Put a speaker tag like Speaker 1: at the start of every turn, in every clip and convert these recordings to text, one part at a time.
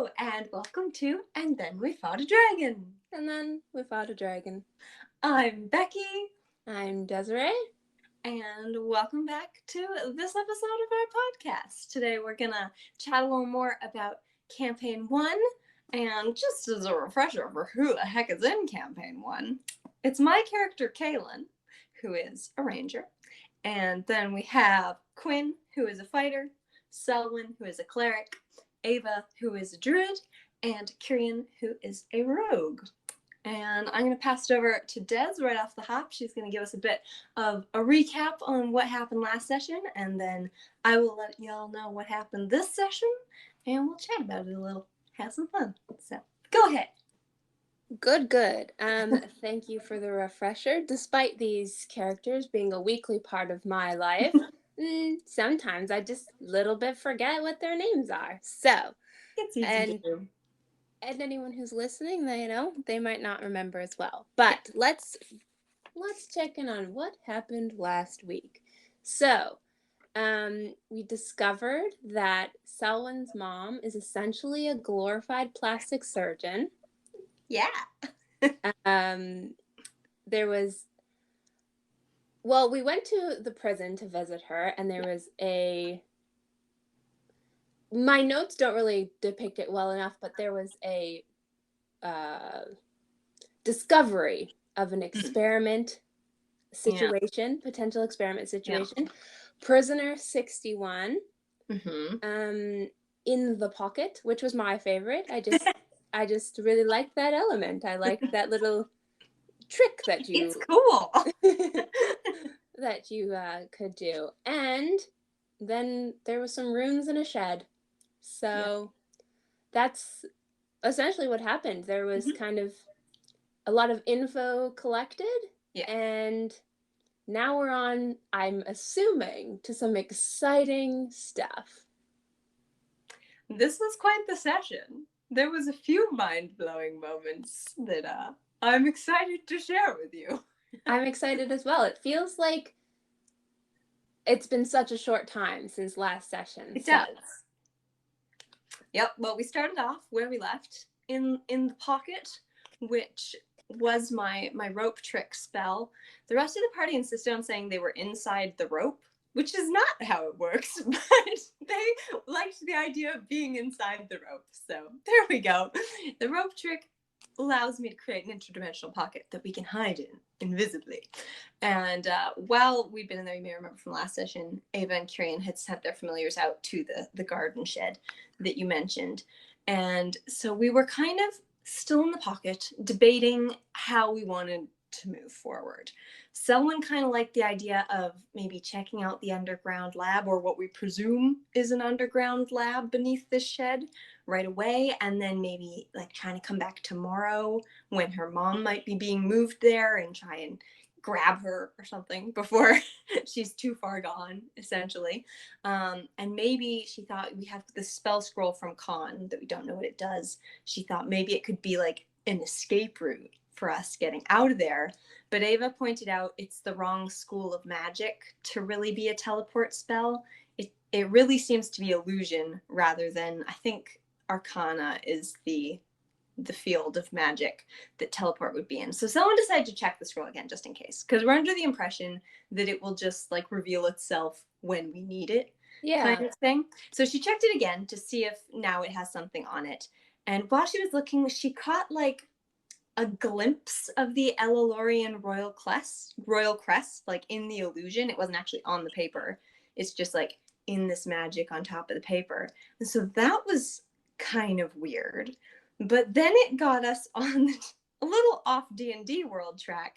Speaker 1: Hello, and welcome to And Then We Fought a Dragon.
Speaker 2: And then we fought a dragon.
Speaker 1: I'm Becky,
Speaker 2: I'm Desiree.
Speaker 1: and welcome back to this episode of our podcast. Today we're gonna chat a little more about Campaign 1, and just as a refresher for who the heck is in Campaign 1, it's my character Kaylin, who is a ranger, and then we have Quinn, who is a fighter, Selwen, who is a cleric, Ava, who is a druid, and Kyrian, who is a rogue. And I'm going to pass it over to Des right off the hop. She's going to give us a bit of a recap on what happened last session, and then I will let y'all know what happened this session, and we'll chat about it a little. Have some fun. So, go ahead.
Speaker 2: Good. Thank you for the refresher. Despite these characters being a weekly part of my life, sometimes I just a little bit forget what their names are. So,
Speaker 1: It's easy to do.
Speaker 2: And anyone who's listening, they might not remember as well. But let's check in on what happened last week. So, we discovered that Selwyn's mom is essentially a glorified plastic surgeon.
Speaker 1: Yeah.
Speaker 2: We went to the prison to visit her, and there was my notes don't really depict it well enough, but there was a discovery of an experiment situation, potential experiment situation. Yeah. Prisoner 61, in the pocket, which was my favorite. I just really liked that element. I liked that little trick that you...
Speaker 1: It's cool.
Speaker 2: that you could do. And then there was some runes in a shed. So that's essentially what happened. There was kind of a lot of info collected. Yeah. And now we're on, I'm assuming, to some exciting stuff.
Speaker 1: This was quite the session. There was a few mind-blowing moments that I'm excited to share with you.
Speaker 2: I'm excited as well. It feels like it's been such a short time since last session.
Speaker 1: It does. Yep. Well, we started off where we left, in the pocket, which was my rope trick spell. The rest of the party insisted on saying they were inside the rope, which is not how it works, but they liked the idea of being inside the rope. So there we go. The rope trick allows me to create an interdimensional pocket that we can hide in invisibly. And while we'd been in there, you may remember from last session, Ava and Kyrian had sent their familiars out to the garden shed that you mentioned. And so we were kind of still in the pocket, debating how we wanted to move forward. Selwyn kind of liked the idea of maybe checking out the underground lab, or what we presume is an underground lab beneath this shed, right away, and then maybe like trying to come back tomorrow when her mom might be being moved there and try and grab her or something before she's too far gone, essentially. And maybe she thought, we have the spell scroll from Khan that we don't know what it does. She thought maybe it could be like an escape route for us getting out of there. But Ava pointed out it's the wrong school of magic to really be a teleport spell. It really seems to be illusion rather than, I think, Arcana is the field of magic that teleport would be in. So someone decided to check the scroll again just in case, because we're under the impression that it will just like reveal itself when we need it, kind of thing. So she checked it again to see if now it has something on it. And while she was looking, she caught like a glimpse of the Elilorian royal crest, like in the illusion. It wasn't actually on the paper. It's just like in this magic on top of the paper. And so that was kind of weird. But then it got us on a little off D&D world track.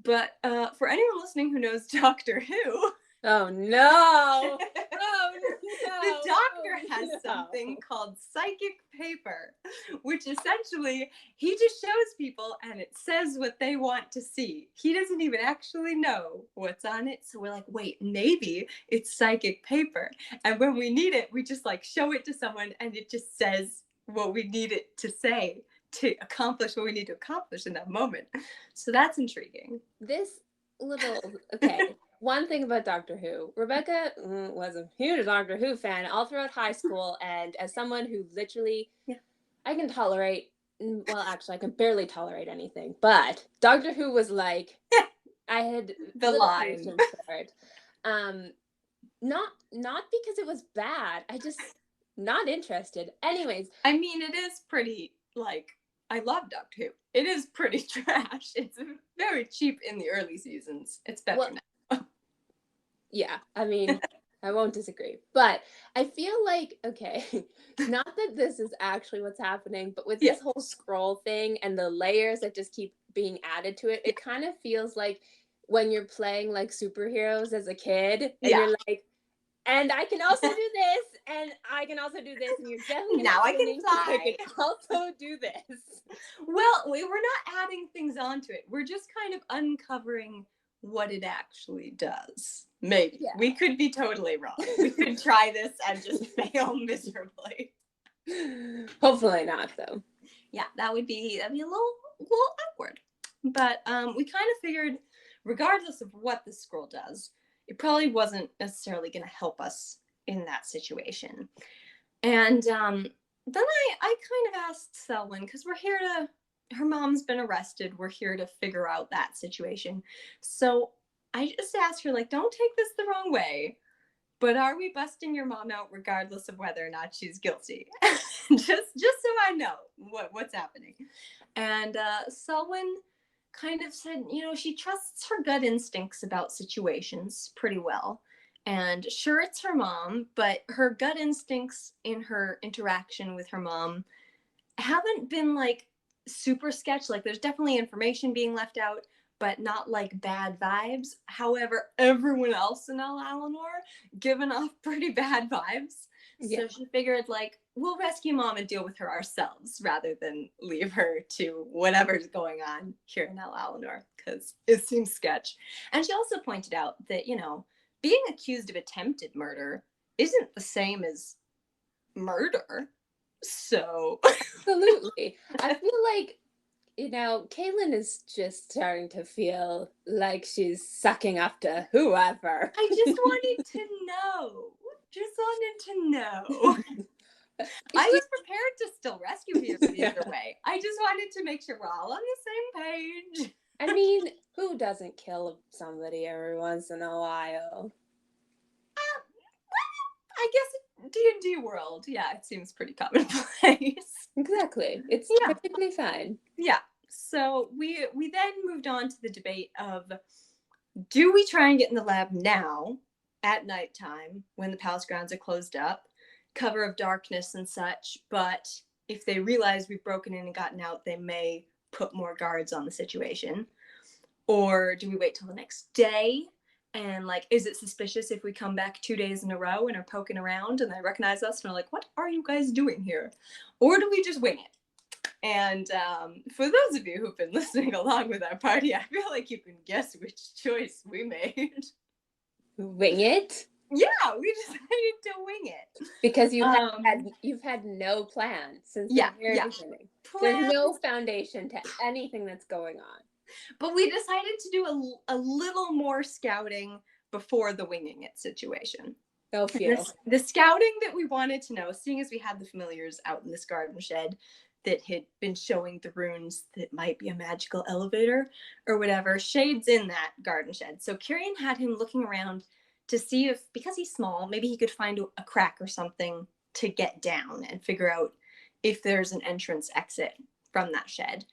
Speaker 1: But for anyone listening who knows Doctor Who...
Speaker 2: Oh, no!
Speaker 1: The Doctor has something called psychic paper, which essentially, he just shows people and it says what they want to see. He doesn't even actually know what's on it. So we're like, wait, maybe it's psychic paper. And when we need it, we just like show it to someone and it just says what we need it to say to accomplish what we need to accomplish in that moment. So that's intriguing.
Speaker 2: Okay. One thing about Doctor Who, Rebecca was a huge Doctor Who fan all throughout high school, and as someone who literally I can tolerate, well, actually, I can barely tolerate anything, but Doctor Who was like, I had
Speaker 1: The
Speaker 2: little
Speaker 1: line.
Speaker 2: patience for it. Not because it was bad. I just not interested. Anyways,
Speaker 1: I mean, it is pretty, like, I love Doctor Who. It is pretty trash. It's very cheap in the early seasons. It's better
Speaker 2: well,
Speaker 1: now.
Speaker 2: yeah, I mean, I won't disagree. But I feel like, okay, not that this is actually what's happening, but with
Speaker 1: Yeah.
Speaker 2: this whole scroll thing and the layers that just keep being added to it, it kind of feels like when you're playing like superheroes as a kid and
Speaker 1: Yeah.
Speaker 2: you're like, and I can also do this, and I can also do this, and you're definitely
Speaker 1: Now I can
Speaker 2: winning, but
Speaker 1: fly.
Speaker 2: I can also do this.
Speaker 1: Well, we're not adding things onto it. We're just kind of uncovering what it actually does. Maybe.
Speaker 2: Yeah.
Speaker 1: We could be totally wrong. We could try this and just fail miserably.
Speaker 2: Hopefully not, though.
Speaker 1: Yeah, that'd be a little awkward. But we kind of figured, regardless of what the scroll does, it probably wasn't necessarily going to help us in that situation. And then I kind of asked Selwyn, because we're here to, her mom's been arrested. We're here to figure out that situation. So I just asked her, like, don't take this the wrong way, but are we busting your mom out regardless of whether or not she's guilty? just so I know what's happening. And Selwyn kind of said, she trusts her gut instincts about situations pretty well. And sure, it's her mom, but her gut instincts in her interaction with her mom haven't been like super sketch. Like, there's definitely information being left out, but not like bad vibes. However, everyone else in El Alenor giving off pretty bad vibes. Yeah. So she figured, like, we'll rescue mom and deal with her ourselves rather than leave her to whatever's going on here in El Alenor, because it seems sketch. And she also pointed out that, being accused of attempted murder isn't the same as murder. So
Speaker 2: Absolutely. I feel like, Caitlin is just starting to feel like she's sucking up to whoever.
Speaker 1: I just wanted to know. I was prepared to still rescue you either way. I just wanted to make sure we're all on the same page.
Speaker 2: I mean, who doesn't kill somebody every once in a while?
Speaker 1: I guess D&D world, yeah, it seems pretty commonplace.
Speaker 2: Exactly. It's perfectly fine.
Speaker 1: Yeah. So we then moved on to the debate of, do we try and get in the lab now at nighttime when the palace grounds are closed up, cover of darkness and such, but if they realize we've broken in and gotten out, they may put more guards on the situation? Or do we wait till the next day? And, like, is it suspicious if we come back 2 days in a row and are poking around and they recognize us and are like, what are you guys doing here? Or do we just wing it? And for those of you who've been listening along with our party, I feel like you can guess which choice we made.
Speaker 2: Wing it?
Speaker 1: Yeah, we decided to wing it.
Speaker 2: Because you've had no plan since the very beginning. There's no foundation to anything that's going on.
Speaker 1: But we decided to do a little more scouting before the winging it situation.
Speaker 2: Oh,
Speaker 1: the scouting that we wanted to know, seeing as we had the familiars out in this garden shed that had been showing the runes that might be a magical elevator or whatever, Shade's in that garden shed. So Kirian had him looking around to see if, because he's small, maybe he could find a crack or something to get down and figure out if there's an entrance exit from that shed.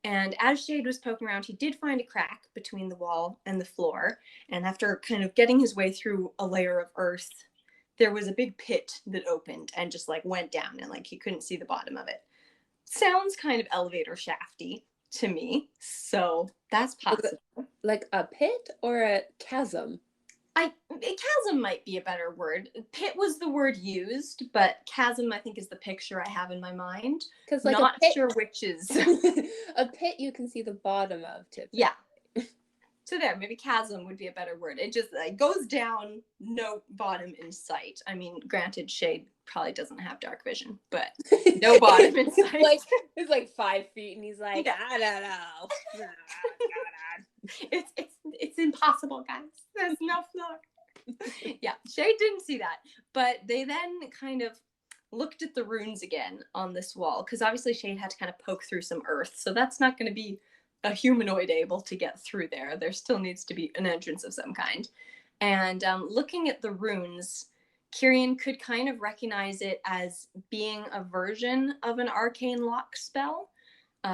Speaker 1: And as Shade was poking around, he did find a crack between the wall and the floor. And after kind of getting his way through a layer of earth, there was a big pit that opened and just like went down, and like he couldn't see the bottom of it. Sounds kind of elevator shafty to me. So that's possible.
Speaker 2: Like a pit or a chasm?
Speaker 1: A chasm might be a better word. Pit was the word used, but chasm, I think, is the picture I have in my mind. Because, like, not sure which is.
Speaker 2: A pit you can see the bottom of, typically.
Speaker 1: Yeah. So there, maybe chasm would be a better word. It just goes down, no bottom in sight. I mean, granted, Shade probably doesn't have dark vision, but no bottom in sight.
Speaker 2: It's like 5 feet, and he's like, I don't know.
Speaker 1: It's impossible, guys. There's no floor. Yeah, Shade didn't see that, but they then kind of looked at the runes again on this wall, because obviously Shade had to kind of poke through some earth, so that's not going to be a humanoid able to get through there. There still needs to be an entrance of some kind. And looking at the runes, Kyrian could kind of recognize it as being a version of an arcane lock spell,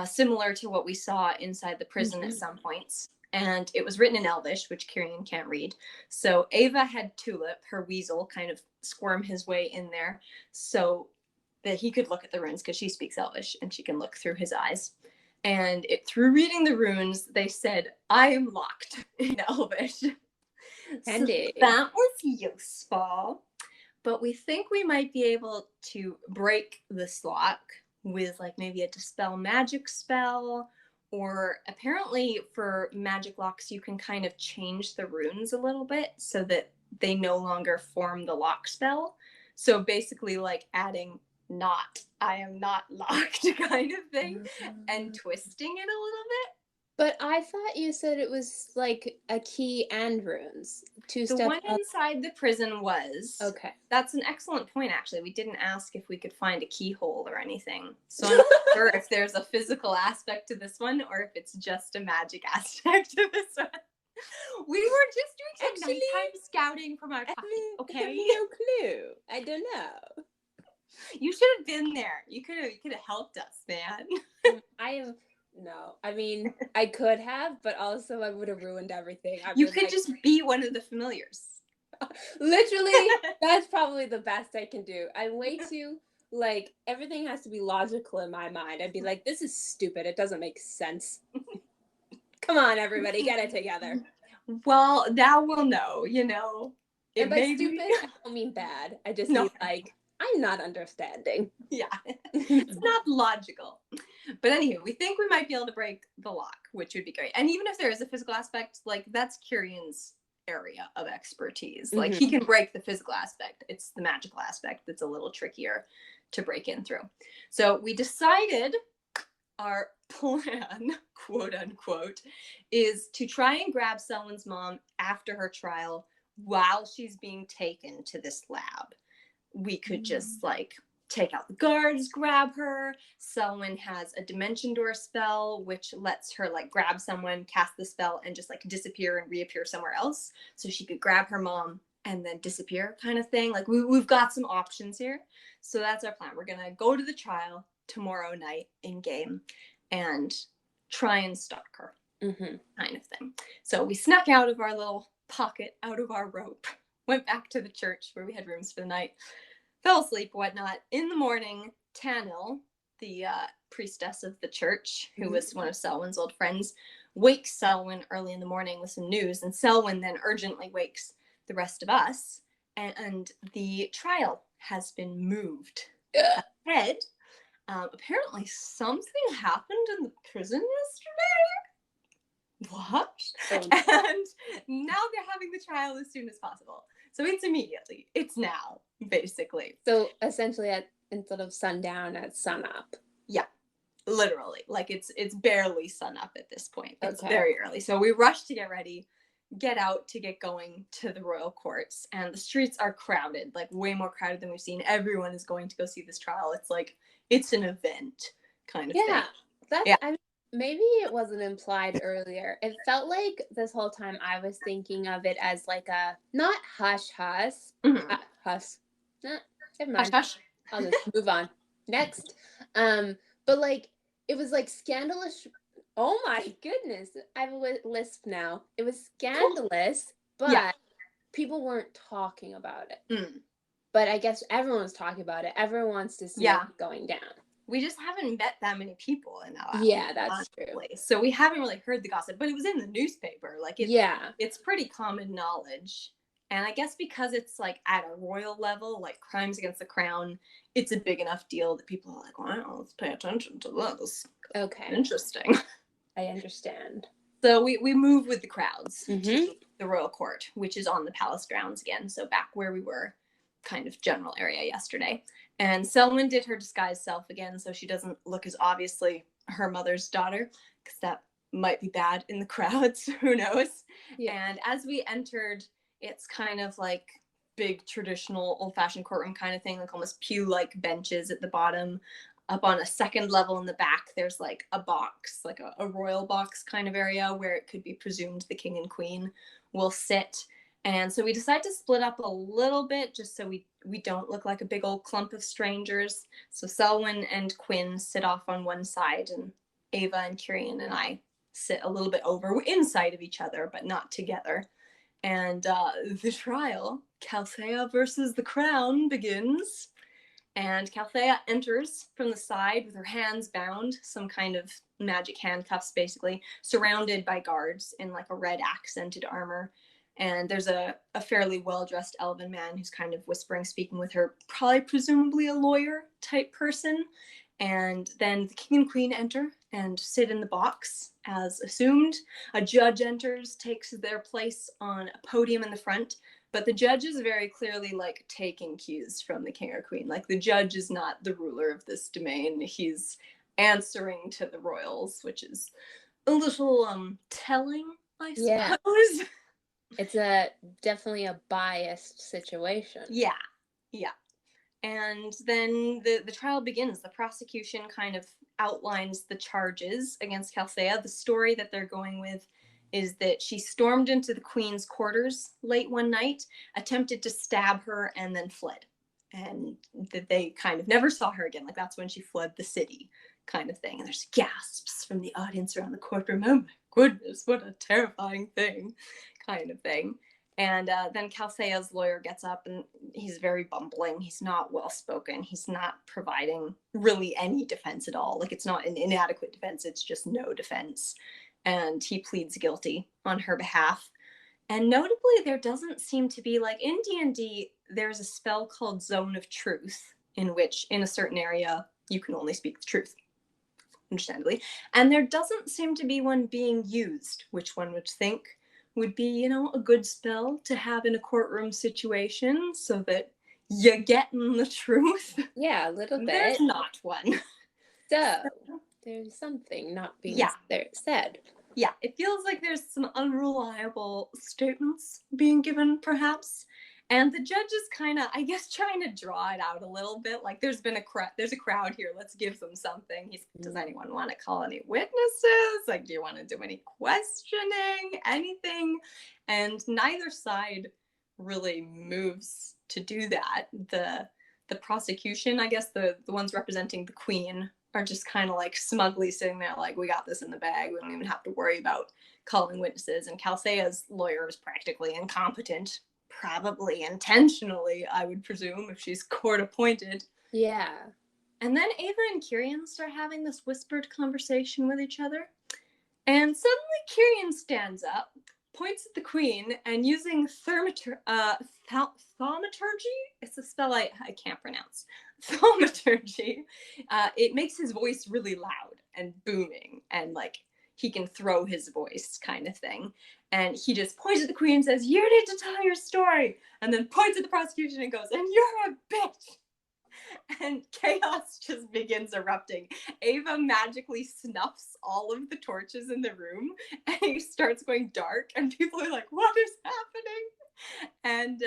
Speaker 1: similar to what we saw inside the prison at some points. And it was written in Elvish, which Kyrian can't read. So Ava had Tulip, her weasel, kind of squirm his way in there so that he could look at the runes, because she speaks Elvish and she can look through his eyes. And through reading the runes, they said, "I am locked" in Elvish.
Speaker 2: Handy.
Speaker 1: So that was useful. But we think we might be able to break this lock with like maybe a dispel magic spell, or apparently for magic locks you can kind of change the runes a little bit so that they no longer form the lock spell. So basically like adding "not, I am not locked" kind of thing, and twisting it a little bit.
Speaker 2: But I thought you said it was like a key and runes.
Speaker 1: The one inside the prison was.
Speaker 2: Okay.
Speaker 1: That's an excellent point, actually. We didn't ask if we could find a keyhole or anything. So I'm not sure if there's a physical aspect to this one or if it's just a magic aspect to this one. We were just doing some nighttime scouting from our pocket, okay?
Speaker 2: I have no clue. I don't know.
Speaker 1: You should have been there. You could have helped us, man.
Speaker 2: No, I mean, I could have, but also I would have ruined everything.
Speaker 1: You could just be one of the familiars.
Speaker 2: Literally, that's probably the best I can do. I'm way too, like, everything has to be logical in my mind. I'd be like, this is stupid. It doesn't make sense. Come on, everybody, get it together.
Speaker 1: Well, now we'll know, you know.
Speaker 2: And by stupid, I don't mean bad. I just mean, like, I'm not understanding.
Speaker 1: Yeah, it's not logical. But anywho, we think we might be able to break the lock, which would be great. And even if there is a physical aspect, like that's Kyrian's area of expertise. Like he can break the physical aspect. It's the magical aspect that's a little trickier to break in through. So we decided our plan, quote unquote, is to try and grab Selwen's mom after her trial while she's being taken to this lab. We could just like take out the guards, grab her. Selwen has a dimension door spell, which lets her like grab someone, cast the spell, and just like disappear and reappear somewhere else. So she could grab her mom and then disappear kind of thing. Like we've got some options here. So that's our plan. We're going to go to the trial tomorrow night in game and try and stalk her kind of thing. So we snuck out of our little pocket, out of our rope, went back to the church where we had rooms for the night, fell asleep, whatnot. In the morning, Tanil, the priestess of the church, who was one of Selwen's old friends, wakes Selwen early in the morning with some news, and Selwen then urgently wakes the rest of us, and the trial has been moved ahead. Apparently something happened in the prison yesterday. What? And now they're having the trial as soon as possible. So it's immediately. It's now, basically.
Speaker 2: So essentially, instead of sundown, at sunup.
Speaker 1: Yeah, literally. Like it's barely sunup at this point. It's very early. So we rush to get ready, get out to get going to the royal courts, and the streets are crowded, like way more crowded than we've seen. Everyone is going to go see this trial. It's like it's an event kind of thing.
Speaker 2: I mean, maybe it wasn't implied earlier. It felt like this whole time I was thinking of it as like a, not hush. Never mind.
Speaker 1: Hush.
Speaker 2: I'll just move on. Next. But like, it was like scandalous. Oh my goodness. I have a lisp now. It was scandalous, but people weren't talking about it. But I guess everyone's talking about it. Everyone wants to see it going down.
Speaker 1: We just haven't met that many people in our
Speaker 2: that's true.
Speaker 1: So we haven't really heard the gossip, but it was in the newspaper. Like it's pretty common knowledge. And I guess because it's like at a royal level, like crimes against the crown, it's a big enough deal that people are like, wow, let's pay attention to this.
Speaker 2: Okay.
Speaker 1: Interesting.
Speaker 2: I understand.
Speaker 1: So we move with the crowds to the royal court, which is on the palace grounds again. So back where we were, kind of general area yesterday. And Selwen did her disguised self again, so she doesn't look as obviously her mother's daughter, because that might be bad in the crowds. Who knows? Yeah. And as we entered, it's kind of like big traditional old-fashioned courtroom kind of thing, like almost pew-like benches at the bottom. Up on a second level in the back, there's like a box, like a royal box kind of area where it could be presumed the king and queen will sit. And so we decide to split up a little bit just so we don't look like a big old clump of strangers. So Selwen and Quinn sit off on one side, and Ava and Kirian and I sit a little bit over inside of each other, but not together. And the trial, Calthea versus the Crown, begins. And Calthea enters from the side with her hands bound, some kind of magic handcuffs, basically, surrounded by guards in like a red accented armor. And there's a fairly well-dressed elven man who's kind of whispering, speaking with her, probably presumably a lawyer type person. And then the king and queen enter and sit in the box as assumed. A judge enters, takes their place on a podium in the front, but the judge is very clearly like taking cues from the king or queen. Like the judge is not the ruler of this domain. He's answering to the royals, which is a little telling, I suppose.
Speaker 2: It's definitely a biased situation.
Speaker 1: Yeah. And then the trial begins. The prosecution kind of outlines the charges against Calthea. The story that they're going with is that she stormed into the queen's quarters late one night, attempted to stab her, and then fled. And that they kind of never saw her again. Like that's when she fled the city, kind of thing. And there's gasps from the audience around the courtroom. Oh my goodness, what a terrifying thing, kind of thing. And then Calthea's lawyer gets up, and he's very bumbling. He's not well-spoken. He's not providing really any defense at all. Like, it's not an inadequate defense. It's just no defense. And he pleads guilty on her behalf. And notably, there doesn't seem to be, like, in D&D, there's a spell called Zone of Truth, in which, in a certain area, you can only speak the truth, understandably. And there doesn't seem to be one being used, which one would think would be, you know, a good spell to have in a courtroom situation so that you're getting the truth.
Speaker 2: Yeah, a little bit.
Speaker 1: There's not one.
Speaker 2: So, there's something not being said.
Speaker 1: Yeah, it feels like there's some unreliable statements being given, perhaps. And the judge is kind of, I guess, trying to draw it out a little bit. Like, there's a crowd here. Let's give them something. Does anyone want to call any witnesses? Like, do you want to do any questioning? Anything? And neither side really moves to do that. The prosecution, I guess, the ones representing the queen are just kind of like smugly sitting there like, we got this in the bag. We don't even have to worry about calling witnesses. And Calthea's lawyer is practically incompetent. Probably intentionally, I would presume, if she's court appointed.
Speaker 2: Yeah.
Speaker 1: And then Ava and Kirian start having this whispered conversation with each other. And suddenly Kirian stands up, points at the queen, and using thaumaturgy, it's a spell I can't pronounce, thaumaturgy, it makes his voice really loud and booming, and like he can throw his voice kind of thing. And he just points at the queen and says, "You need to tell your story." And then points at the prosecution and goes, "And you're a bitch." And chaos just begins erupting. Ava magically snuffs all of the torches in the room, and it starts going dark, and people are like, "What is happening?" And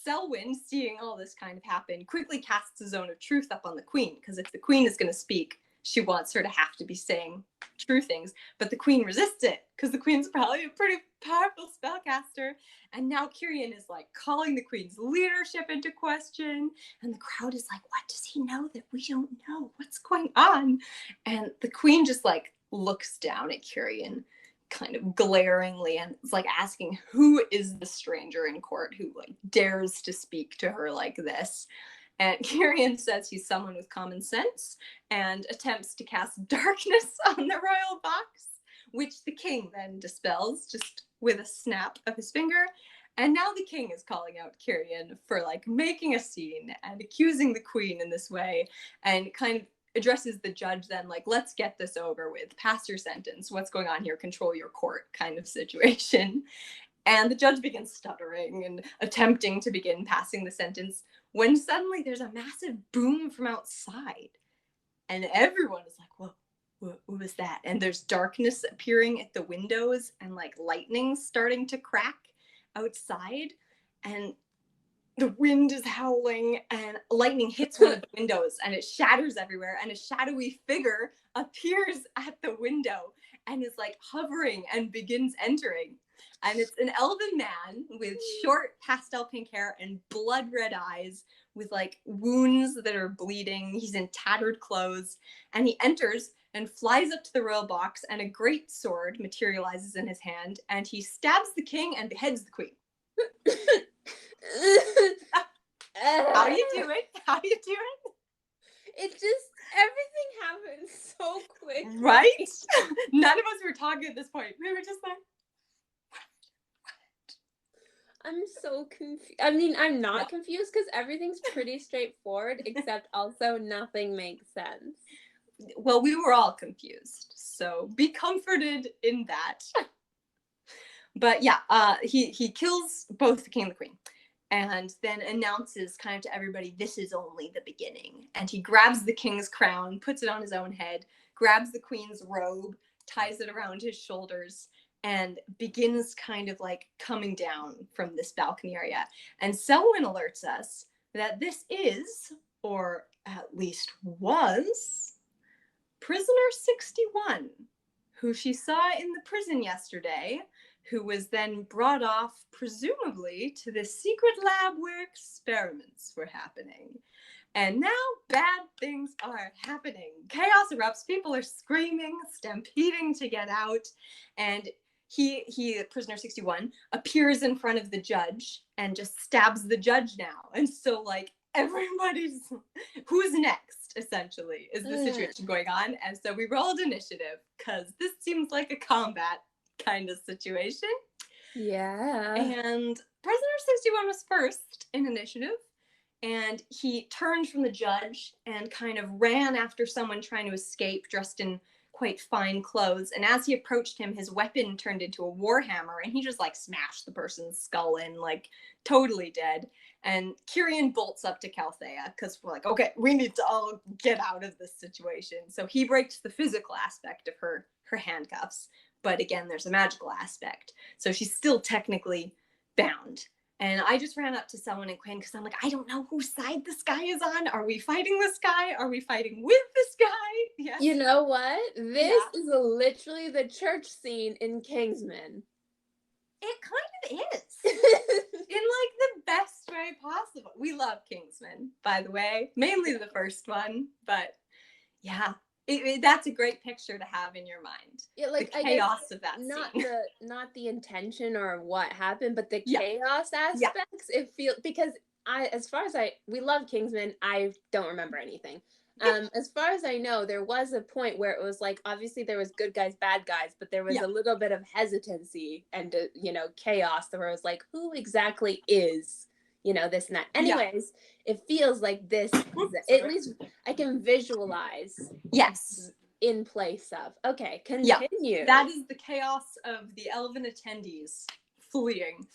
Speaker 1: Selwen, seeing all this kind of happen, quickly casts a Zone of Truth up on the queen, because if the queen is going to speak, she wants her to have to be saying true things. But the queen resists it, because the queen's probably a pretty powerful spellcaster. And now Kirian is like calling the queen's leadership into question. And the crowd is like, what does he know that we don't know? What's going on? And the queen just like looks down at Kirian kind of glaringly and is like asking, who is the stranger in court who like dares to speak to her like this? And Kirian says he's someone with common sense and attempts to cast darkness on the royal box, which the king then dispels just with a snap of his finger. And now the king is calling out Kirian for like making a scene and accusing the queen in this way, and kind of addresses the judge then like, let's get this over with, pass your sentence, what's going on here, control your court kind of situation. And the judge begins stuttering and attempting to begin passing the sentence when suddenly there's a massive boom from outside. And everyone is like, whoa, what was that? And there's darkness appearing at the windows and like lightning starting to crack outside. And the wind is howling and lightning hits one of the windows and it shatters everywhere, and a shadowy figure appears at the window and is like hovering and begins entering. And it's an elven man with short pastel pink hair and blood red eyes with like wounds that are bleeding. He's in tattered clothes, and he enters and flies up to the royal box, and a great sword materializes in his hand, and he stabs the king and beheads the queen. How you doing? How you doing?
Speaker 2: It just, everything happened so quick.
Speaker 1: Right? None of us were talking at this point. We were just like,
Speaker 2: I'm so confused. I mean, I'm not confused because everything's pretty straightforward, except also nothing makes sense.
Speaker 1: Well, we were all confused, so be comforted in that. But yeah, he kills both the king and the queen, and then announces kind of to everybody, this is only the beginning. And he grabs the king's crown, puts it on his own head, grabs the queen's robe, ties it around his shoulders, and begins kind of like coming down from this balcony area. And Selwyn alerts us that this is, or at least was, prisoner 61, who she saw in the prison yesterday, who was then brought off, presumably, to the secret lab where experiments were happening. And now bad things are happening. Chaos erupts, people are screaming, stampeding to get out, and he, prisoner 61, appears in front of the judge and just stabs the judge now. And so, like, everybody's, who's next, essentially, is the situation going on. And so we rolled initiative, because this seems like a combat kind of situation.
Speaker 2: Yeah.
Speaker 1: And prisoner 61 was first in initiative, and he turned from the judge and kind of ran after someone trying to escape, dressed in quite fine clothes. And as he approached him, his weapon turned into a warhammer, and he just like smashed the person's skull in, like totally dead. And Kyrian bolts up to Calthea, because we're like, okay, we need to all get out of this situation. So he breaks the physical aspect of her handcuffs, but again, there's a magical aspect, so she's still technically bound. And I just ran up to Selwyn and Quinn, because I'm like, I don't know whose side this guy is on. Are we fighting this guy? Are we fighting with this guy? Yeah.
Speaker 2: You know what? This is literally the church scene in Kingsman.
Speaker 1: It kind of is. In like the best way possible. We love Kingsman, by the way. Mainly the first one, but yeah. That's a great picture to have in your mind.
Speaker 2: Yeah, like
Speaker 1: the chaos of that scene.
Speaker 2: Not the intention or what happened, but the chaos aspects. It feels, because as far as we love Kingsman, I don't remember anything. As far as I know, there was a point where it was like, obviously there was good guys, bad guys, but there was a little bit of hesitancy and chaos where it was like, who exactly is this and that. Anyways, it feels like this, at least I can visualize.
Speaker 1: Yes.
Speaker 2: In place of. Okay, continue.
Speaker 1: Yeah. That is the chaos of the elven attendees fleeing.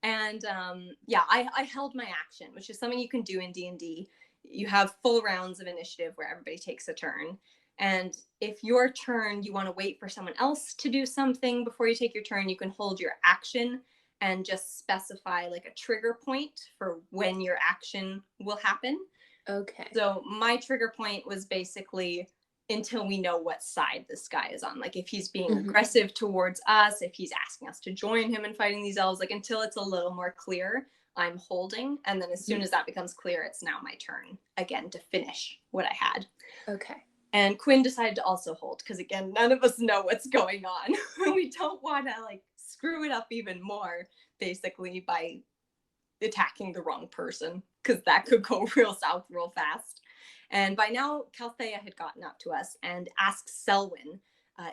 Speaker 1: And I held my action, which is something you can do in D&D. You have full rounds of initiative where everybody takes a turn. And if your turn, you want to wait for someone else to do something before you take your turn, you can hold your action and just specify like a trigger point for when your action will happen.
Speaker 2: Okay.
Speaker 1: So my trigger point was basically until we know what side this guy is on. Like if he's being aggressive towards us, if he's asking us to join him in fighting these elves, like until it's a little more clear, I'm holding. And then as soon as that becomes clear, it's now my turn again to finish what I had.
Speaker 2: Okay.
Speaker 1: And Quinn decided to also hold, because again, none of us know what's going on. We don't want to like screw it up even more, basically, by attacking the wrong person, because that could go real south real fast. And by now, Calthea had gotten up to us and asked Selwyn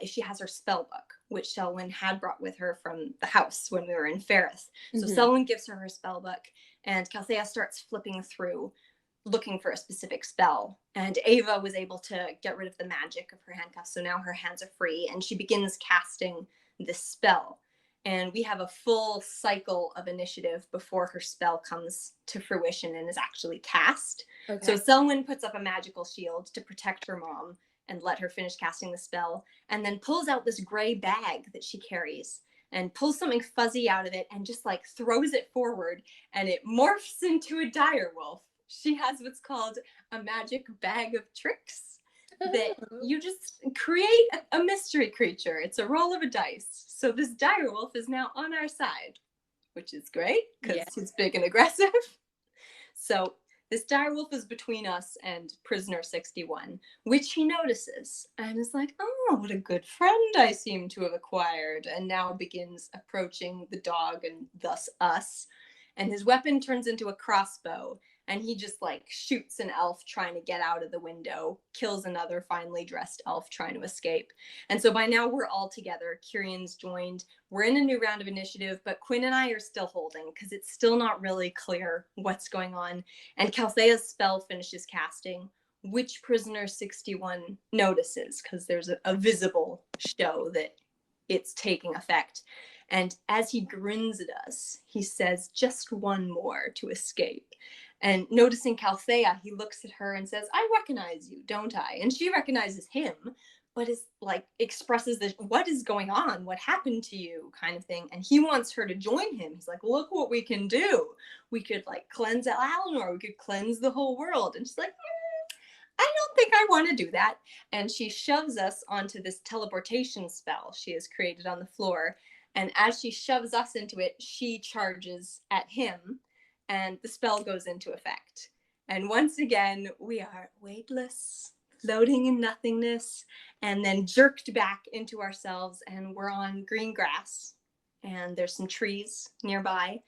Speaker 1: if she has her spell book, which Selwyn had brought with her from the house when we were in Ferris. So Selwyn gives her spell book, and Calthea starts flipping through, looking for a specific spell. And Ava was able to get rid of the magic of her handcuffs, so now her hands are free, and she begins casting this spell. And we have a full cycle of initiative before her spell comes to fruition and is actually cast. Okay. So Selwyn puts up a magical shield to protect her mom and let her finish casting the spell, and then pulls out this gray bag that she carries. and pulls something fuzzy out of it and just like throws it forward, and it morphs into a dire wolf. She has what's called a magic bag of tricks that you just create a mystery creature. It's a roll of a dice. So this dire wolf is now on our side, which is great because he's big and aggressive. So this dire wolf is between us and prisoner 61, which he notices and is like, oh, what a good friend I seem to have acquired, and now begins approaching the dog and thus us. And his weapon turns into a crossbow, and he just like shoots an elf trying to get out of the window, kills another finely dressed elf trying to escape. And so by now we're all together. Kirian's joined. We're in a new round of initiative, but Quinn and I are still holding because it's still not really clear what's going on. And Calthea's spell finishes casting, which prisoner 61 notices because there's a visible show that it's taking effect. And as he grins at us, he says, just one more to escape. And noticing Calthea, he looks at her and says, I recognize you, don't I? And she recognizes him, but is like expresses this, what is going on? What happened to you? Kind of thing. And he wants her to join him. He's like, look what we can do. We could like cleanse Eleanor. We could cleanse the whole world. And she's like, I don't think I want to do that. And she shoves us onto this teleportation spell she has created on the floor. And as she shoves us into it, she charges at him, and the spell goes into effect. And once again, we are weightless, floating in nothingness, and then jerked back into ourselves, and we're on green grass, and there's some trees nearby.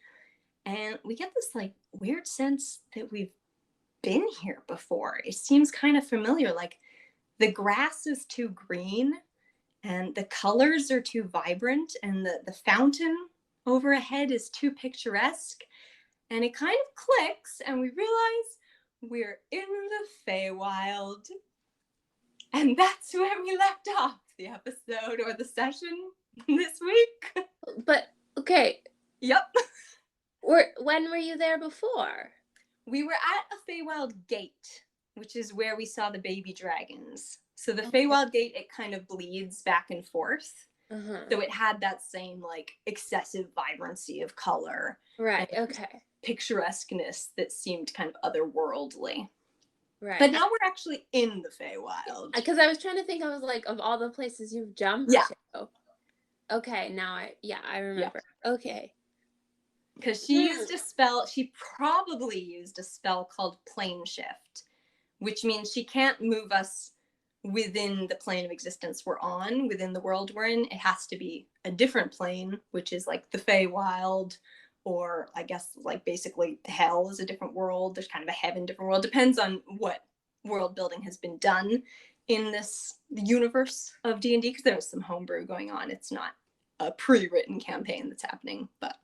Speaker 1: And we get this like weird sense that we've been here before. It seems kind of familiar, like the grass is too green and the colors are too vibrant, and the fountain overhead is too picturesque. And it kind of clicks, and we realize we're in the Feywild. And that's where we left off the episode or the session this week.
Speaker 2: But, okay.
Speaker 1: Yep.
Speaker 2: When were you there before?
Speaker 1: We were at a Feywild gate, which is where we saw the baby dragons. So the Feywild gate, it kind of bleeds back and forth. So it had that same like excessive vibrancy of color.
Speaker 2: Right, okay.
Speaker 1: Picturesqueness that seemed kind of otherworldly.
Speaker 2: Right.
Speaker 1: But now we're actually in the Feywild.
Speaker 2: Because I was trying to think, I was like, of all the places you've jumped to. Okay, now I remember. Yeah. Okay.
Speaker 1: Because she used a spell, she probably used a spell called Plane Shift, which means she can't move us within the plane of existence we're on, within the world we're in. It has to be a different plane, which is like the Feywild, or I guess like basically hell is a different world. There's kind of a heaven, different world. Depends on what world building has been done in this universe of D&D, because there's some homebrew going on. It's not a pre-written campaign that's happening. But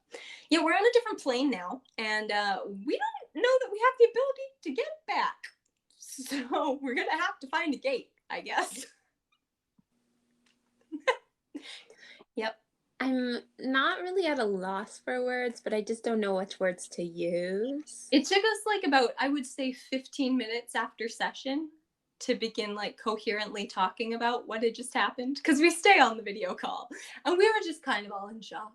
Speaker 1: yeah, we're on a different plane now, and we don't know that we have the ability to get back. So we're going to have to find a gate, I guess. Yep.
Speaker 2: I'm not really at a loss for words, but I just don't know which words to use.
Speaker 1: It took us like about, I would say, 15 minutes after session to begin like coherently talking about what had just happened, because we stay on the video call and we were just kind of all in shock.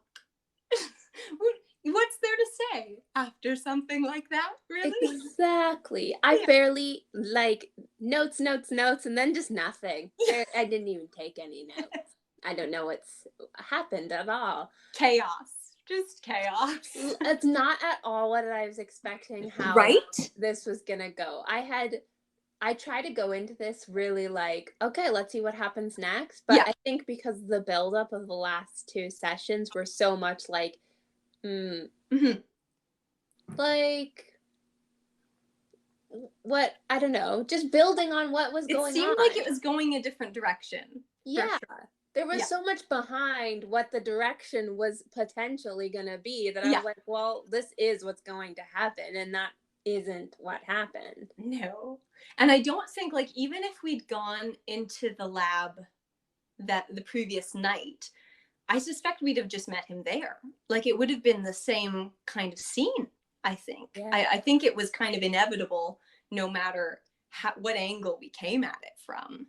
Speaker 1: What's there to say after something like that, really?
Speaker 2: Exactly. I barely like notes, and then just nothing. I didn't even take any notes. I don't know what's happened at all.
Speaker 1: Chaos. Just chaos.
Speaker 2: It's not at all what I was expecting how this was gonna go. I tried to go into this really like, okay, let's see what happens next. But I think because the buildup of the last two sessions were so much like, like, what, I don't know, just building on what was going on.
Speaker 1: It seemed like it was going a different direction.
Speaker 2: Yeah. Sure. There was so much behind what the direction was potentially going to be that I was like, well, this is what's going to happen. And that isn't what happened.
Speaker 1: No. And I don't think, like, even if we'd gone into the lab the previous night, I suspect we'd have just met him there. Like, it would have been the same kind of scene, I think. Yeah. I think it was kind of inevitable, no matter what angle we came at it from.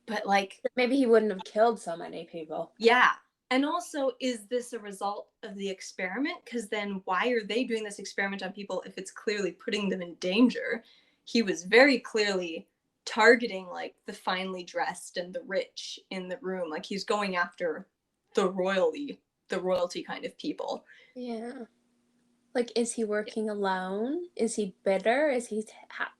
Speaker 1: But, like...
Speaker 2: maybe he wouldn't have killed so many people.
Speaker 1: Yeah. And also, is this a result of the experiment? Because then why are they doing this experiment on people if it's clearly putting them in danger? He was very clearly targeting like the finely dressed and the rich in the room. Like he's going after the royalty kind of people.
Speaker 2: Yeah. Like, is he working alone? Is he bitter? Is he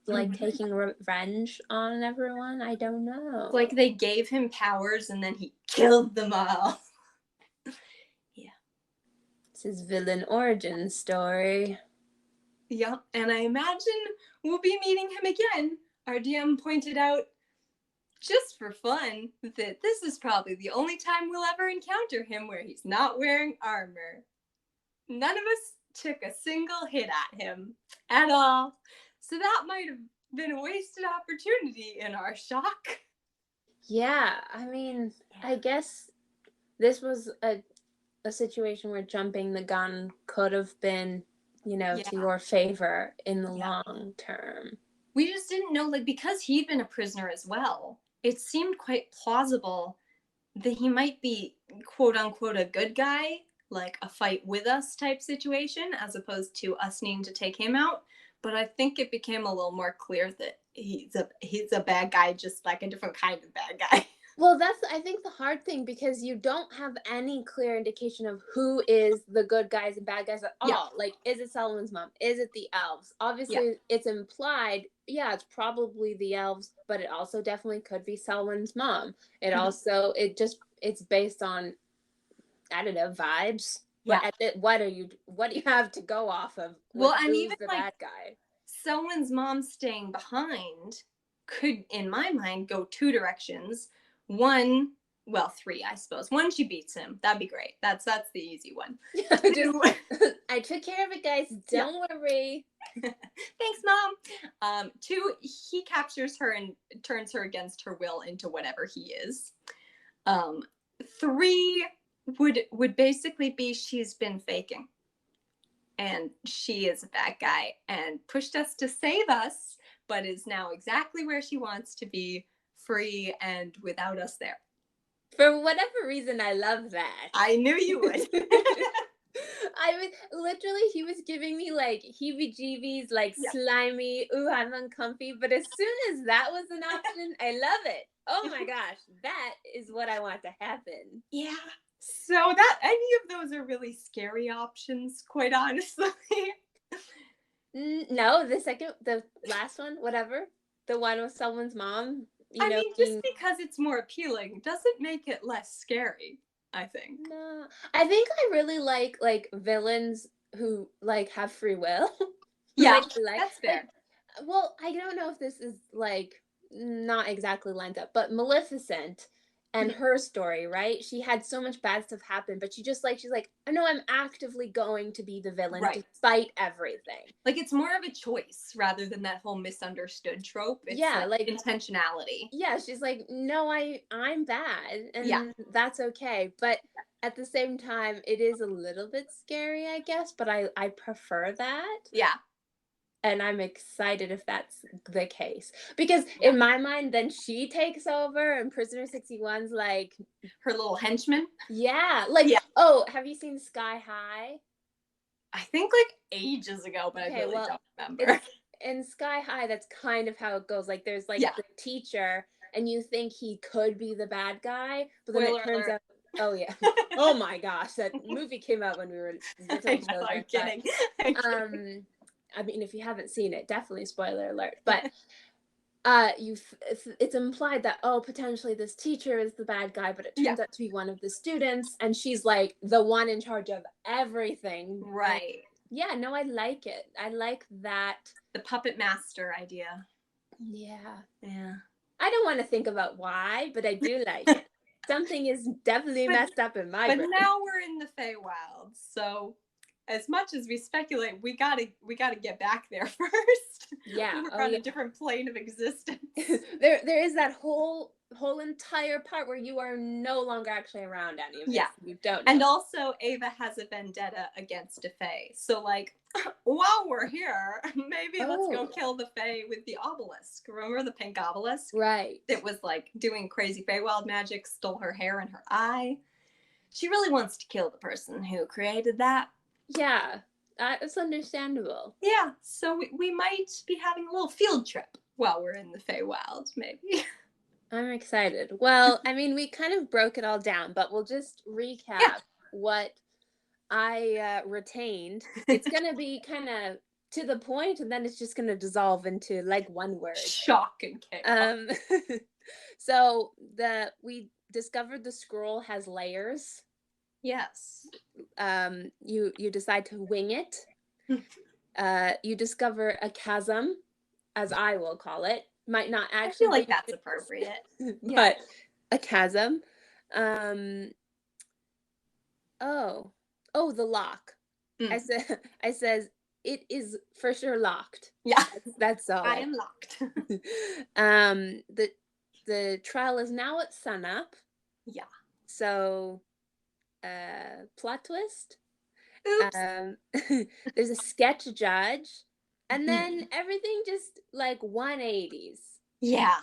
Speaker 2: like taking revenge on everyone? I don't know.
Speaker 1: Like they gave him powers and then he killed them all. Yeah.
Speaker 2: It's his villain origin story.
Speaker 1: Yep, and I imagine we'll be meeting him again. Our DM pointed out, just for fun, that this is probably the only time we'll ever encounter him where he's not wearing armor. None of us took a single hit at him at all, so that might have been a wasted opportunity in our shock.
Speaker 2: Yeah, I mean, I guess this was a situation where jumping the gun could have been, to your favor in the long term.
Speaker 1: We just didn't know, like, because he'd been a prisoner as well, it seemed quite plausible that he might be, quote unquote, a good guy, like a fight with us type situation, as opposed to us needing to take him out. But I think it became a little more clear that he's a bad guy, just like a different kind of bad guy.
Speaker 2: Well, that's, I think, the hard thing, because you don't have any clear indication of who is the good guys and bad guys at all.
Speaker 1: Yeah.
Speaker 2: Like, is it Selwen's mom? Is it the elves? Obviously, it's implied, it's probably the elves, but it also definitely could be Selwen's mom. It also, it's based on, I don't know, vibes.
Speaker 1: Yeah.
Speaker 2: What do you have to go off of?
Speaker 1: Well, and even
Speaker 2: the
Speaker 1: like
Speaker 2: bad guy?
Speaker 1: Selwyn's mom staying behind could, in my mind, go two directions. One, well, three, I suppose. One, she beats him. That'd be great. That's the easy one. Two,
Speaker 2: I took care of it, guys. Don't worry.
Speaker 1: Thanks, Mom. Two, he captures her and turns her against her will into whatever he is. Three would basically be she's been faking. And she is a bad guy and pushed us to save us, but is now exactly where she wants to be, free and without us there.
Speaker 2: For whatever reason, I love that.
Speaker 1: I knew you would.
Speaker 2: I was literally, he was giving me like heebie-jeebies, like slimy, ooh, I'm uncomfy. But as soon as that was an option, I love it. Oh my gosh, that is what I want to happen.
Speaker 1: Yeah. So that any of those are really scary options, quite honestly.
Speaker 2: No, the last one, whatever, the one with someone's mom.
Speaker 1: I mean, just because it's more appealing doesn't make it less scary, I think.
Speaker 2: No, I think I really like villains who like have free will.
Speaker 1: Yeah, that's fair.
Speaker 2: Well, I don't know if this is like not exactly lined up, but Maleficent and her story, right? She had so much bad stuff happen, but she's like, I know I'm actively going to be the villain despite everything.
Speaker 1: Like, it's more of a choice rather than that whole misunderstood trope. It's like intentionality.
Speaker 2: Yeah, she's like, no, I'm bad, and that's okay. But at the same time, it is a little bit scary, I guess, but I prefer that.
Speaker 1: Yeah.
Speaker 2: And I'm excited if that's the case. Because in my mind, then she takes over and Prisoner 61's like...
Speaker 1: her little henchman?
Speaker 2: Yeah. Like, oh, have you seen Sky High?
Speaker 1: I think like ages ago, but I really don't remember.
Speaker 2: In Sky High, that's kind of how it goes. Like, there's like the teacher, and you think he could be the bad guy, but then it turns out... Oh, yeah. Oh, my gosh. That movie came out when we were...
Speaker 1: I'm kidding.
Speaker 2: I mean, if you haven't seen it, definitely spoiler alert. But it's implied that, oh, potentially this teacher is the bad guy, but it turns out to be one of the students, and she's like the one in charge of everything.
Speaker 1: Right.
Speaker 2: Yeah, no, I like it. I like that.
Speaker 1: The puppet master idea.
Speaker 2: Yeah.
Speaker 1: Yeah.
Speaker 2: I don't want to think about why, but I do like it. Something is definitely messed up in my brain.
Speaker 1: But now we're in the Feywild, so... as much as we speculate, we gotta get back there first.
Speaker 2: Yeah,
Speaker 1: we're on a different plane of existence.
Speaker 2: there is that whole entire part where you are no longer actually around any of this. Yeah, you don't know.
Speaker 1: And also, Ava has a vendetta against a Fey. So, like, while we're here, maybe let's go kill the Fey with the obelisk. Remember the pink obelisk?
Speaker 2: Right.
Speaker 1: It was like doing crazy Feywild magic, stole her hair and her eye. she really wants to kill the person who created that.
Speaker 2: Yeah, it's understandable.
Speaker 1: Yeah, so we might be having a little field trip while we're in the Feywild, maybe.
Speaker 2: I'm excited. Well, I mean, we kind of broke it all down, but we'll just
Speaker 1: Yeah.
Speaker 2: recap what I retained. It's going to be kind of to the point, and then it's just going to dissolve into like one word.
Speaker 1: Shock and chaos.
Speaker 2: So we discovered the scroll has layers.
Speaker 1: Yes.
Speaker 2: You decide to wing it. You discover a chasm, as I will call it. Might not actually.
Speaker 1: I feel like that's appropriate.
Speaker 2: But
Speaker 1: Yeah.
Speaker 2: a chasm. The lock. I says it is for sure locked.
Speaker 1: Yeah.
Speaker 2: That's all.
Speaker 1: I am locked.
Speaker 2: The trial is now at sunup.
Speaker 1: Yeah.
Speaker 2: So plot twist.
Speaker 1: Oops.
Speaker 2: There's a sketch judge. And then everything just like 180s.
Speaker 1: Yeah.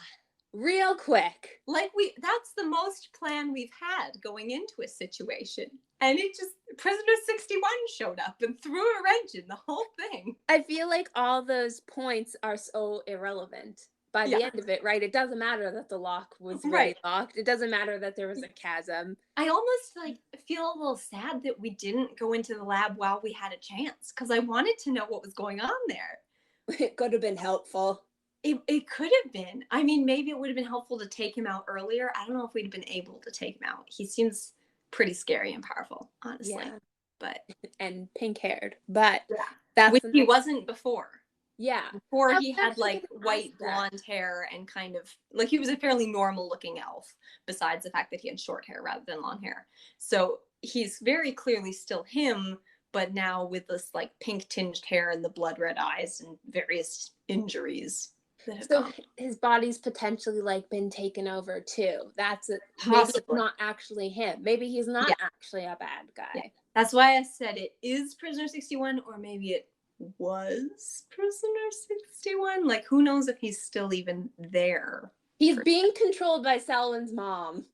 Speaker 2: Real quick.
Speaker 1: Like that's the most plan we've had going into a situation. And it just, Prisoner 61 showed up and threw a wrench in the whole thing.
Speaker 2: I feel like all those points are so irrelevant by the end of it, right? It doesn't matter that the lock was really locked. It doesn't matter that there was a chasm.
Speaker 1: I almost like feel a little sad that we didn't go into the lab while we had a chance, because I wanted to know what was going on there.
Speaker 2: It could have been helpful.
Speaker 1: It could have been. I mean, maybe it would have been helpful to take him out earlier. I don't know if we'd been able to take him out. He seems pretty scary and powerful, honestly.
Speaker 2: Yeah.
Speaker 1: But
Speaker 2: and pink-haired. But
Speaker 1: that's which he wasn't before.
Speaker 2: Yeah.
Speaker 1: Before he had like white blonde hair and kind of like he was a fairly normal looking elf, besides the fact that he had short hair rather than long hair. So he's very clearly still him, but now with this like pink tinged hair and the blood red eyes and various injuries.
Speaker 2: So his body's potentially like been taken over too. That's it. Maybe it's not actually him. Maybe he's not actually a bad guy.
Speaker 1: Yeah. That's why I said it is Prisoner 61, or maybe it was Prisoner 61. Like, who knows if he's still even there?
Speaker 2: He's being controlled by Selwen's mom.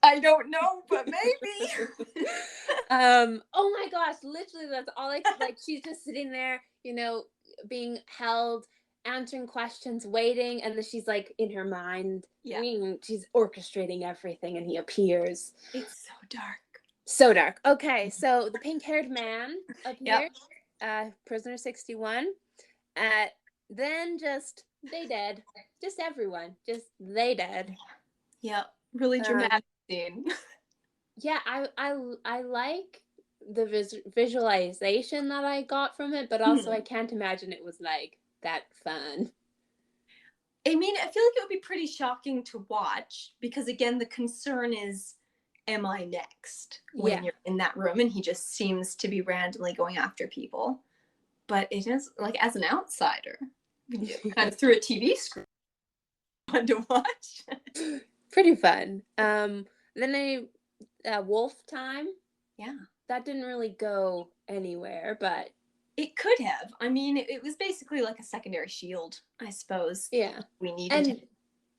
Speaker 1: I don't know, but maybe.
Speaker 2: Oh my gosh, literally that's all like she's just sitting there, you know, being held, answering questions, waiting, and then she's like in her mind, she's orchestrating everything, and he appears.
Speaker 1: It's so dark.
Speaker 2: So dark. Okay, so the pink-haired man appeared, Prisoner 61. Then they dead. Just everyone. Just they dead.
Speaker 1: Yeah, really dramatic scene.
Speaker 2: Yeah, I like the visualization that I got from it, but also I can't imagine it was like that fun.
Speaker 1: I mean, I feel like it would be pretty shocking to watch because, again, the concern is, am I next when you're in that room? And he just seems to be randomly going after people. But it is, like, as an outsider, kind of through a TV screen, fun to watch.
Speaker 2: Pretty fun. Then wolf time.
Speaker 1: Yeah.
Speaker 2: That didn't really go anywhere, but
Speaker 1: it could have. I mean, it was basically like a secondary shield, I suppose.
Speaker 2: Yeah.
Speaker 1: We needed
Speaker 2: and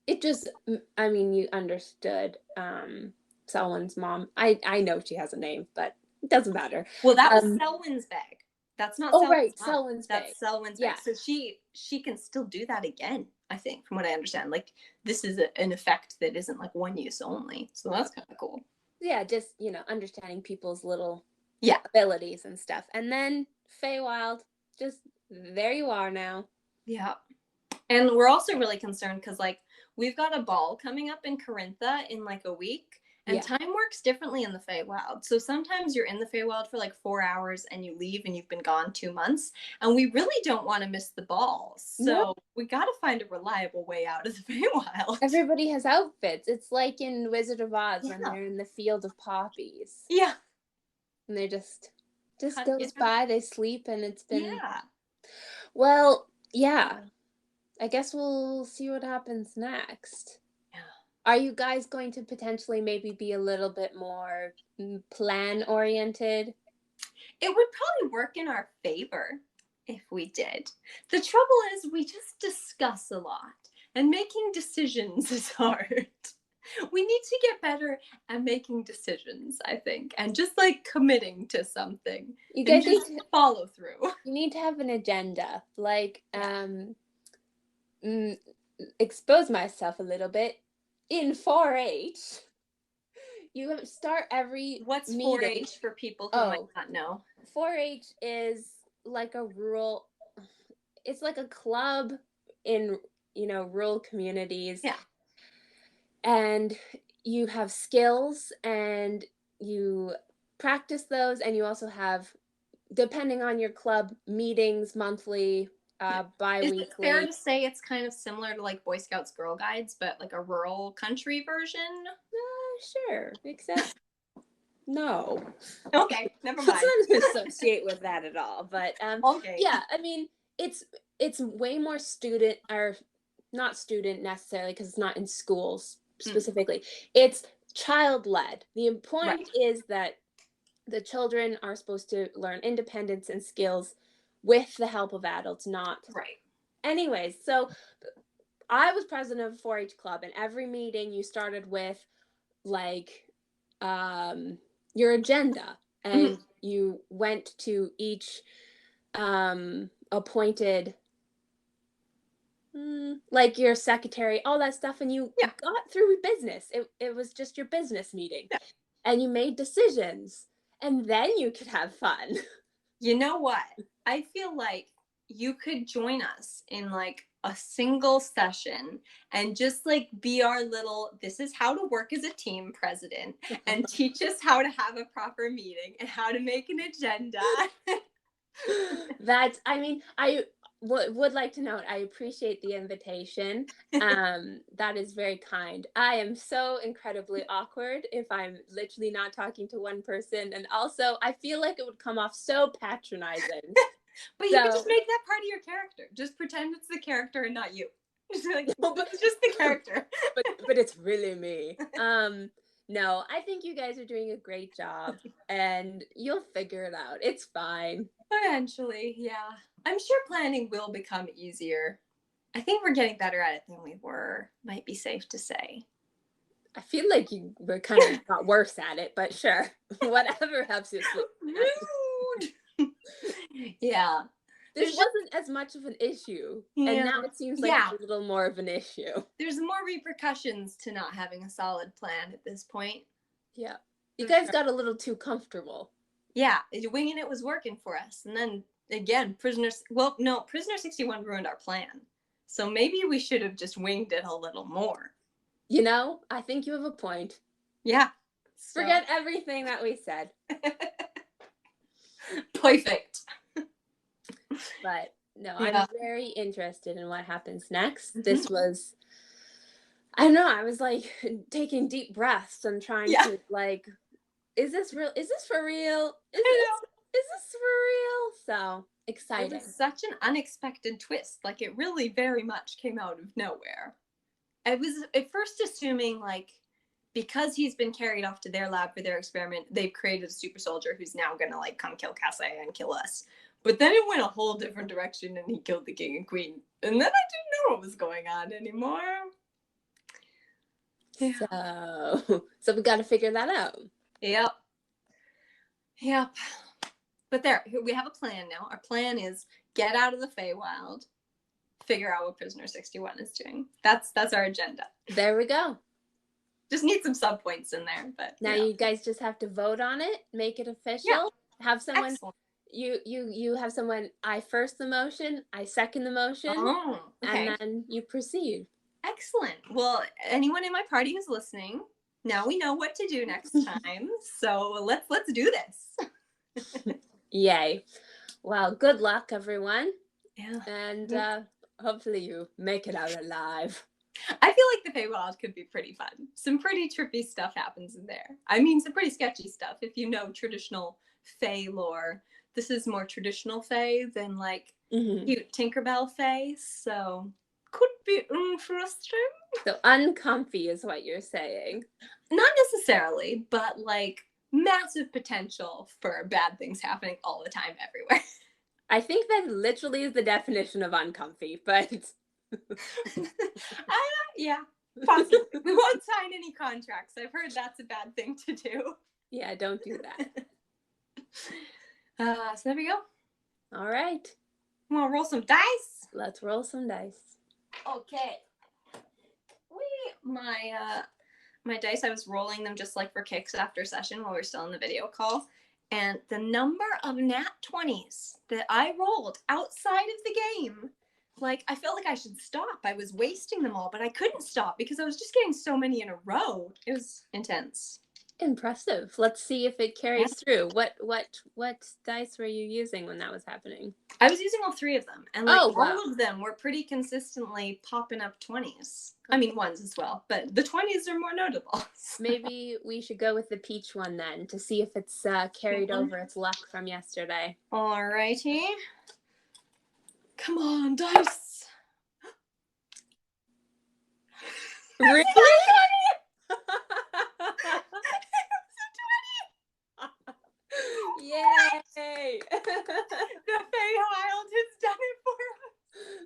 Speaker 2: it just, I mean, you understood Selwen's mom. I know she has a name, but it doesn't matter.
Speaker 1: Well, that was Selwen's bag. That's not
Speaker 2: Selwen's bag.
Speaker 1: That's Selwen's bag. So she can still do that again, I think, from what I understand. Like, this is an effect that isn't like one use only. So that's kind of cool.
Speaker 2: Yeah, just, you know, understanding people's little abilities and stuff. And then Feywild, just there you are now.
Speaker 1: Yeah. And we're also really concerned because, like, we've got a ball coming up in Corintha in like a week. And time works differently in the Feywild. So sometimes you're in the Feywild for like 4 hours and you leave and you've been gone 2 months. And we really don't want to miss the ball. So we got to find a reliable way out of the Feywild.
Speaker 2: Everybody has outfits. It's like in Wizard of Oz when they're in the field of poppies.
Speaker 1: Yeah.
Speaker 2: And they just goes by, they sleep, and it's been...
Speaker 1: Yeah.
Speaker 2: Well, yeah. I guess we'll see what happens next. Are you guys going to potentially maybe be a little bit more plan-oriented?
Speaker 1: It would probably work in our favor if we did. The trouble is we just discuss a lot, and making decisions is hard. We need to get better at making decisions, I think, and just like committing to something
Speaker 2: You
Speaker 1: and
Speaker 2: guys
Speaker 1: just follow through.
Speaker 2: you need to have an agenda. Like,
Speaker 1: Yeah.
Speaker 2: mm, expose myself a little bit. In 4-H, you start every
Speaker 1: What's
Speaker 2: meeting.
Speaker 1: 4-H for people who might
Speaker 2: Oh,
Speaker 1: not know?
Speaker 2: 4-H is like a rural, it's like a club in, rural communities.
Speaker 1: Yeah.
Speaker 2: And you have skills and you practice those, and you also have, depending on your club, meetings monthly,
Speaker 1: Yeah. Is it fair
Speaker 2: bi-weekly.
Speaker 1: to say it's kind of similar to like Boy Scouts Girl Guides, but like a rural country version?
Speaker 2: Sure, except no.
Speaker 1: Okay, never
Speaker 2: Let's
Speaker 1: mind.
Speaker 2: not associate with that at all. But
Speaker 1: Okay.
Speaker 2: yeah, I mean, it's way more student, or not student necessarily, because it's not in schools
Speaker 1: Mm,
Speaker 2: specifically. It's child led. The
Speaker 1: right.
Speaker 2: point is that the children are supposed to learn independence and skills with the help of adults, not.
Speaker 1: Right.
Speaker 2: Anyways, so I was president of a 4-H club, and every meeting you started with like your agenda,
Speaker 1: Mhm.
Speaker 2: and you went to each appointed, like your secretary, all that stuff, and you
Speaker 1: Yeah.
Speaker 2: got through business. It was just your business meeting,
Speaker 1: Yeah.
Speaker 2: and you made decisions, and then you could have fun.
Speaker 1: You know what? I feel like you could join us in like a single session and just like be our little, this is how to work as a team president and teach us how to have a proper meeting and how to make an agenda.
Speaker 2: That's, I mean, I would like to note, I appreciate the invitation. That is very kind. I am so incredibly awkward if I'm literally not talking to one person, and also I feel like it would come off so patronizing.
Speaker 1: But you could just
Speaker 2: So,
Speaker 1: make that part of your character. Just pretend it's the character and not you. Just be like,
Speaker 2: no,
Speaker 1: this is just the character.
Speaker 2: but it's really me. No, I think you guys are doing a great job, and you'll figure it out. It's fine.
Speaker 1: Eventually, yeah. I'm sure planning will become easier. I think we're getting better at it than we were, might be safe to say.
Speaker 2: I feel like you were kind of got worse at it, but sure. Whatever helps you sleep.
Speaker 1: Rude. Yeah.
Speaker 2: This
Speaker 1: There's just,
Speaker 2: wasn't as much of an issue, and
Speaker 1: yeah.
Speaker 2: now it seems like
Speaker 1: Yeah.
Speaker 2: it's a little more of an issue.
Speaker 1: There's more repercussions to not having a solid plan at this point.
Speaker 2: Yeah. You
Speaker 1: For
Speaker 2: guys
Speaker 1: sure.
Speaker 2: got a little too comfortable.
Speaker 1: Yeah, winging it was working for us. And then again, Prisoner 61 ruined our plan. So maybe we should have just winged it a little more.
Speaker 2: You know, I think you have a point.
Speaker 1: Yeah. So.
Speaker 2: Forget everything that we said.
Speaker 1: Perfect.
Speaker 2: But no,
Speaker 1: Yeah.
Speaker 2: I'm very interested in what happens next.
Speaker 1: Mm-hmm.
Speaker 2: This was, I don't know, I was like taking deep breaths and trying to like, is this real? Is this for real? Is this for real? So exciting.
Speaker 1: It was such an unexpected twist. Like it really very much came out of nowhere. I was at first assuming like because he's been carried off to their lab for their experiment, they've created a super soldier who's now gonna like come kill Calthea and kill us. But then it went a whole different direction and he killed the king and queen. And then I didn't know what was going on anymore.
Speaker 2: Yeah. So we got to figure that out.
Speaker 1: Yep. But there, we have a plan now. Our plan is get out of the Feywild, figure out what Prisoner 61 is doing. That's our agenda.
Speaker 2: There we go.
Speaker 1: Just need some sub points in there, but
Speaker 2: now you guys just have to vote on it, make it official.
Speaker 1: Yeah.
Speaker 2: Have someone.
Speaker 1: Excellent.
Speaker 2: You have someone. I first the motion. I second the motion.
Speaker 1: Oh, okay.
Speaker 2: And then you proceed.
Speaker 1: Excellent. Well, anyone in my party who's listening, now we know what to do next time. So let's do this.
Speaker 2: Yay. Well, good luck, everyone.
Speaker 1: Yeah.
Speaker 2: And hopefully you make it out alive.
Speaker 1: I feel like the Feywild could be pretty fun. Some pretty trippy stuff happens in there. I mean, some pretty sketchy stuff. If you know traditional Fey lore, this is more traditional Fey than like cute Tinkerbell Fey. So could be interesting.
Speaker 2: So uncomfy is what you're saying.
Speaker 1: Not necessarily, but like massive potential for bad things happening all the time everywhere.
Speaker 2: I think that literally is the definition of uncomfy, but
Speaker 1: yeah, possibly. We won't tie sign any contracts. I've heard that's a bad thing to do.
Speaker 2: Yeah, don't do that.
Speaker 1: So there we go.
Speaker 2: All right.
Speaker 1: Want to roll some dice?
Speaker 2: Let's roll some dice.
Speaker 1: Okay. My dice, I was rolling them just like for kicks after session while we were still in the video call. And the number of nat 20s that I rolled outside of the game, like, I felt like I should stop. I was wasting them all, but I couldn't stop because I was just getting so many in a row. It was intense.
Speaker 2: Impressive. Let's see if it carries through. What dice were you using when that was happening?
Speaker 1: I was using all 3 of them, and like all of them were pretty consistently popping up 20s. I mean, ones as well, but the 20s are more notable.
Speaker 2: Maybe we should go with the peach one then to see if it's carried over its luck from yesterday.
Speaker 1: Alrighty. Come on, dice.
Speaker 2: Really? Yay!
Speaker 1: The Feywild has done it for us.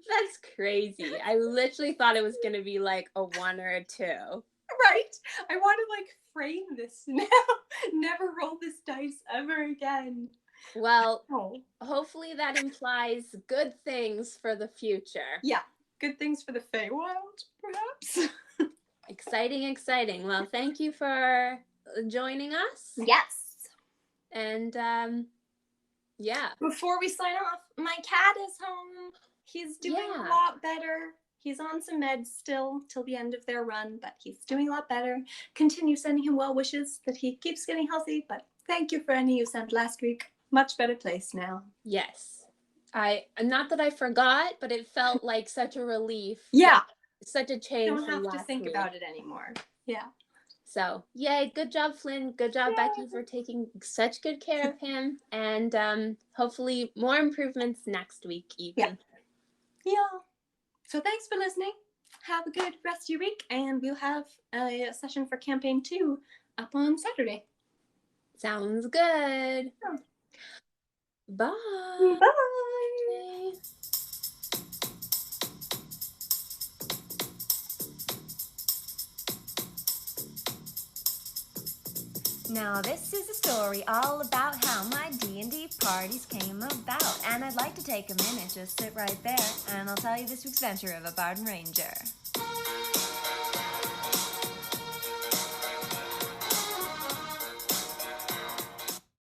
Speaker 2: That's crazy. I literally thought it was going to be like a 1 or a 2.
Speaker 1: Right? I want to like frame this now. Never roll this dice ever again.
Speaker 2: Well, hopefully that implies good things for the future.
Speaker 1: Yeah, good things for the Feywild, perhaps.
Speaker 2: Exciting, exciting. Well, thank you for joining us.
Speaker 1: Yes.
Speaker 2: And yeah.
Speaker 1: Before we sign off, my cat is home. He's doing a lot better. He's on some meds still till the end of their run, but he's doing a lot better. Continue sending him well wishes that he keeps getting healthy, but thank you for any you sent last week. Much better place now.
Speaker 2: Yes. Not that I forgot, but it felt like such a relief.
Speaker 1: Yeah.
Speaker 2: Such a change.
Speaker 1: Don't have to think about it anymore. Yeah.
Speaker 2: So, yay, good job, Flynn. Good job, Becky, for taking such good care of him. And hopefully more improvements next week, even.
Speaker 1: Yeah. So thanks for listening. Have a good rest of your week, and we'll have a session for campaign 2 up on Saturday.
Speaker 2: Sounds good.
Speaker 1: Yeah.
Speaker 2: Bye.
Speaker 1: Bye.
Speaker 3: Now this is a story all about how my D&D parties came about. And I'd like to take a minute, just sit right there, and I'll tell you this week's adventure of a Bard and Ranger.